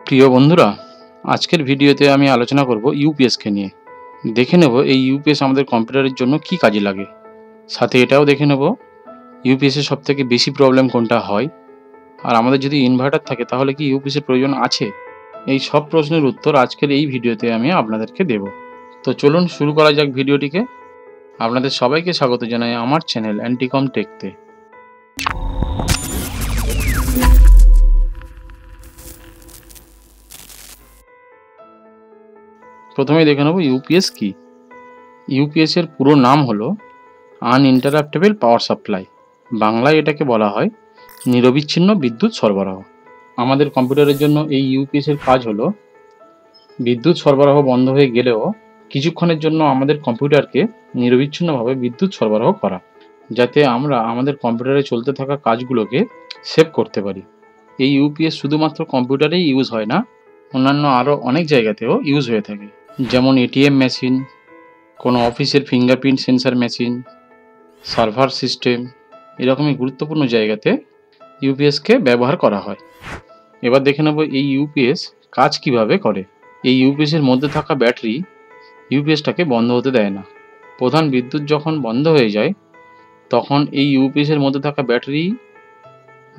প্রিয় বন্ধুরা, আজকের ভিডিওতে আমি আলোচনা করব ইউপিএসকে নিয়ে। দেখে নেব এই ইউপিএস আমাদের কম্পিউটারের জন্য কি কাজে লাগে। সাথে এটাও দেখে নেব ইউপিএসের সবথেকে বেশি প্রবলেম কোনটা হয়, আর আমাদের যদি ইনভার্টার থাকে তাহলে কি ইউপিএসের প্রয়োজন আছে। এই সব প্রশ্নের উত্তর আজকের এই ভিডিওতে আমি আপনাদেরকে দেব। তো চলুন শুরু করা যাক ভিডিওটিকে। আপনাদের সবাইকে স্বাগত জানাই আমার চ্যানেল অ্যান্টিকম টেকতে। প্রথমেই দেখে নেব ইউপিএস কি। ইউপিএস এর পুরো নাম হলো আনইন্টারাপ্টেবল পাওয়ার সাপ্লাই। বাংলায় এটাকে বলা হয় নিরবিচ্ছিন্ন বিদ্যুৎ সরবরাহ। আমাদের কম্পিউটারের জন্য এই ইউপিএস এর কাজ হলো বিদ্যুৎ সরবরাহ বন্ধ হয়ে গেলেও কিছুক্ষণের জন্য আমাদের কম্পিউটারকে নিরবিচ্ছিন্নভাবে বিদ্যুৎ সরবরাহ করা, যাতে আমরা আমাদের কম্পিউটারে চলতে থাকা কাজগুলোকে সেভ করতে পারি। এই ইউপিএস শুধুমাত্র কম্পিউটারেই ইউজ হয় না, অন্যান্য আরও অনেক জায়গাতেও ইউজ হয়ে থাকে, যেমন এটিএম মেশিন, কোনো অফিসের fingerprint sensor machine, server system, এরকমই গুরুত্বপূর্ণ জায়গাতে ইউপিএসকে ব্যবহার করা হয়। এবার দেখে নেব এই ইউপিএস কাজ কিভাবে করে। এই ইউপিএসের মধ্যে থাকা ব্যাটারি ইউপিএসটাকে বন্ধ হতে দেয় না। প্রধান বিদ্যুৎ যখন বন্ধ হয়ে যায় তখন এই ইউপিএসের মধ্যে থাকা ব্যাটারি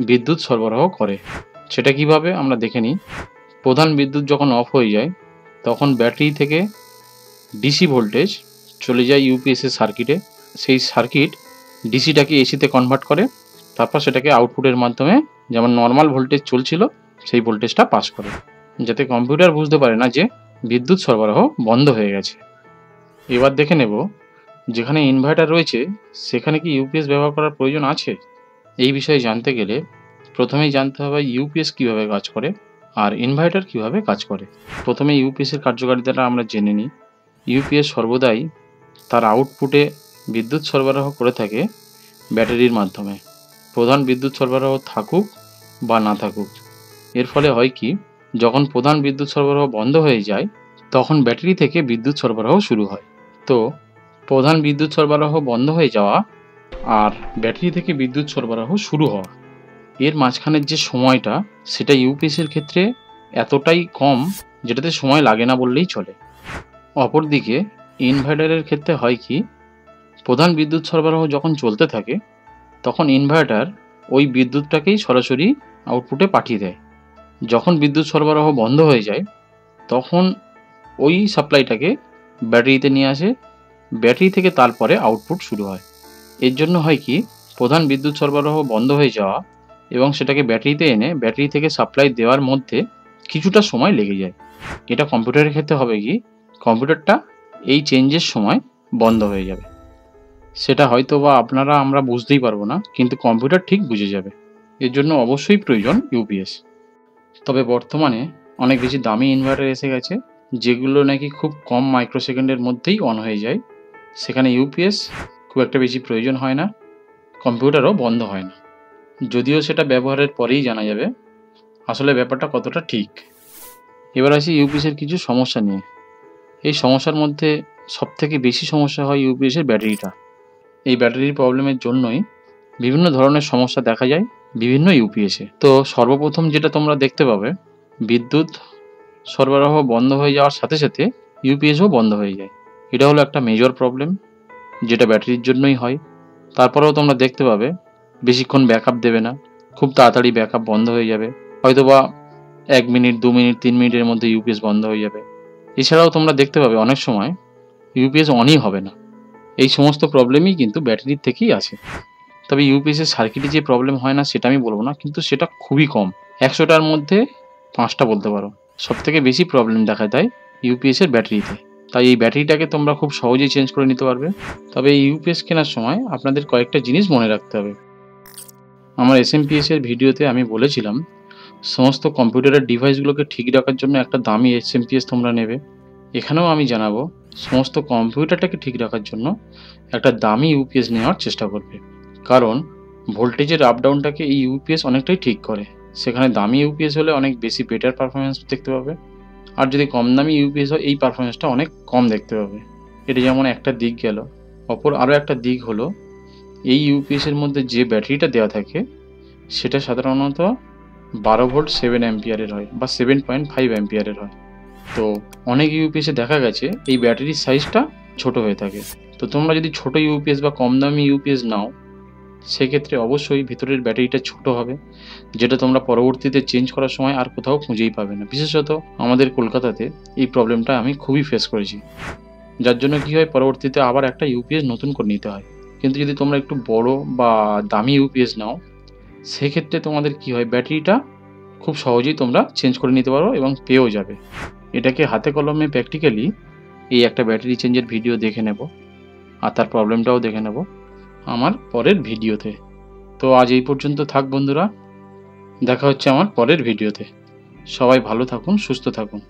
বিদ্যুৎ সরবরাহ করে। সেটা কিভাবে আমরা দেখে নিই। প্রধান বিদ্যুৎ যখন অফ হয়ে যায় তখন ব্যাটারি থেকে ডিসি ভোল্টেজ চলে যায় ইউপিএসের সার্কিটে। সেই সার্কিট ডিসিটাকে এসিতে কনভার্ট করে, তারপর সেটাকে আউটপুটের মাধ্যমে যেমন নর্মাল ভোল্টেজ চলছিল সেই ভোল্টেজটা পাস করে, যাতে কম্পিউটার বুঝতে পারে না যে বিদ্যুৎ সরবরাহ বন্ধ হয়ে গেছে। এবার দেখে নেব যেখানে ইনভার্টার রয়েছে সেখানে কি ইউপিএস ব্যবহার করার প্রয়োজন আছে। এই বিষয়ে জানতে গেলে প্রথমেই জানতে হবে ইউপিএস কীভাবে কাজ করে আর ইনভার্টার কিভাবে কাজ করে। প্রথমে ইউপিএসের কার্যকারিতাটা আমরা জেনে নিই। ইউপিএস সর্বদাই তার আউটপুটে বিদ্যুৎ সরবরাহ করে থাকে ব্যাটারির মাধ্যমে, প্রধান বিদ্যুৎ সরবরাহ থাকুক বা না থাকুক। এর ফলে হয় কি, যখন প্রধান বিদ্যুৎ সরবরাহ বন্ধ হয়ে যায় তখন ব্যাটারি থেকে বিদ্যুৎ সরবরাহ শুরু হয়। তো প্রধান বিদ্যুৎ সরবরাহ বন্ধ হয়ে যাওয়া আর ব্যাটারি থেকে বিদ্যুৎ সরবরাহ শুরু হওয়া, এর মাঝখানের যে সময়টা সেটা ইউপিএসের ক্ষেত্রে এতটাই কম যেটাতে সময় লাগে না বললেই চলে। অপরদিকে ইনভার্টারের ক্ষেত্রে হয় কি, প্রধান বিদ্যুৎ সরবরাহ যখন চলতে থাকে তখন ইনভার্টার ওই বিদ্যুৎটাকেই সরাসরি আউটপুটে পাঠিয়ে দেয়। যখন বিদ্যুৎ সরবরাহ বন্ধ হয়ে যায় তখন ওই সাপ্লাইটাকে ব্যাটারিতে নিয়ে আসে, ব্যাটারি থেকে তারপরে আউটপুট শুরু হয়। এর জন্য হয় কি, প্রধান বিদ্যুৎ সরবরাহ বন্ধ হয়ে যাওয়া এবং সেটাকে ব্যাটারিতে এনে ব্যাটারি থেকে সাপ্লাই দেওয়ার মধ্যে কিছুটা সময় লেগে যায়। এটা কম্পিউটারের ক্ষেত্রে হবে কি, কম্পিউটারটা এই চেঞ্জের সময় বন্ধ হয়ে যাবে। সেটা হয়তো বা আমরা বুঝতেই পারবো না, কিন্তু কম্পিউটার ঠিক বুঝে যাবে। এর জন্য অবশ্যই প্রয়োজন ইউপিএস। তবে বর্তমানে অনেক বেশি দামি ইনভার্টার এসে গেছে যেগুলো নাকি খুব কম মাইক্রোসেকেন্ডের মধ্যেই অন হয়ে যায়। সেখানে ইউপিএস খুব একটা বেশি প্রয়োজন হয় না, কম্পিউটারও বন্ধ হয় না। যদিও সেটা ব্যবহারের পরেই জানা যাবে আসলে ব্যাপারটা কতটা ঠিক। এবার আসি ইউপিএসের কিছু সমস্যা নিয়ে। এই সমস্যার মধ্যে সবথেকে বেশি সমস্যা হয় ইউপিএসের ব্যাটারিটা। এই ব্যাটারির প্রবলেমের জন্যই বিভিন্ন ধরনের সমস্যা দেখা যায় বিভিন্ন ইউপিএসে। তো সর্বপ্রথম যেটা তোমরা দেখতে পাবে, বিদ্যুৎ সরবরাহ বন্ধ হয়ে যাওয়ার সাথে সাথে ইউপিএসও বন্ধ হয়ে যায়। এটা হলো একটা মেজর প্রবলেম যেটা ব্যাটারির জন্যই হয়। তারপরেও তোমরা দেখতে পাবে বেশিক্ষণ ব্যাকআপ দেবে না, খুব তাড়াতাড়ি ব্যাকআপ বন্ধ হয়ে যাবে, হয়তোবা 1 মিনিট 2 মিনিট 3 মিনিটের মধ্যে ইউপিএস বন্ধ হয়ে যাবে। এছাড়াও তোমরা দেখতে পাবে অনেক সময় ইউপিএস অনই হবে না। এই সমস্ত প্রবলেমই কিন্তু ব্যাটারির থেকেই আসে। তবে ইউপিএসের সার্কিটে যে প্রবলেম হয় না সেটা আমি বলবো না, কিন্তু সেটা খুবই কম। 100টার মধ্যে 5টা বলতে পারো। সবথেকে বেশি প্রবলেম দেখা দেয় ইউপিএসের ব্যাটারিতে। তাই এই ব্যাটারিটাকে তোমরা খুব সহজেই চেঞ্জ করে নিতে পারবে। তবে এই ইউপিএস কেনার সময় আপনাদের কয়েকটা জিনিস মনে রাখতে হবে। আমার এসএমপিএসের ভিডিওতে আমি বলেছিলাম সমস্ত কম্পিউটারের ডিভাইসগুলোকে ঠিক রাখার জন্য একটা দামি এসএমপিএস তোমরা নেবে। এখানেও আমি জানাবো সমস্ত কম্পিউটারটাকে ঠিক রাখার জন্য একটা দামি ইউপিএস নেওয়ার চেষ্টা করবে, কারণ ভোল্টেজের আপ ডাউনটাকে এই ইউপিএস অনেকটাই ঠিক করে। সেখানে দামি ইউপিএস হলে অনেক বেশি বেটার পারফরমেন্স দেখতে পাবে, আর যদি কম দামি ইউপিএস হয় এই পারফরমেন্সটা অনেক কম দেখতে পাবে। এটা যেমন একটা দিক গেল। অপর আরও একটা দিক হলো এই ইউপিএসের মধ্যে যে ব্যাটারিটা দেওয়া থাকে সেটা সাধারণত 12 ভোল্ট 7 অ্যাম্পিয়ারের হয় বা 7.5 অ্যাম্পিয়ারের হয়। তো অনেক ইউপিএসে দেখা গেছে এই ব্যাটারির সাইজটা ছোট হয়ে থাকে। তো তোমরা যদি ছোট ইউপিএস বা কম দামি ইউপিএস নাও, সেক্ষেত্রে অবশ্যই ভিতরের ব্যাটারিটা ছোট হবে, যেটা তোমরা পরবর্তীতে চেঞ্জ করার সময় আর কোথাও খুঁজেই পাবে না। বিশেষত আমাদের কলকাতাতে এই প্রবলেমটা আমি খুবই ফেস করেছি, যার জন্য কী হয়, পরবর্তীতে আবার একটা ইউপিএস নতুন করে নিতে হয়। কিন্তু যদি তোমরা একটু বড় বা দামি ইউপিএস নাও, সেক্ষেত্রে তোমাদের কী হয়, ব্যাটারিটা খুব সহজেই তোমরা চেঞ্জ করে নিতে পারো এবং পেয়েও যাবে। এটাকে হাতে কলমে প্র্যাকটিক্যালি এই একটা ব্যাটারি চেঞ্জের ভিডিও দেখে নেব, আর তার প্রবলেমটাও দেখে নেব আমার পরের ভিডিওতে। তো আজ এই পর্যন্ত থাক বন্ধুরা, দেখা হচ্ছে আমার পরের ভিডিওতে। সবাই ভালো থাকুন, সুস্থ থাকুন।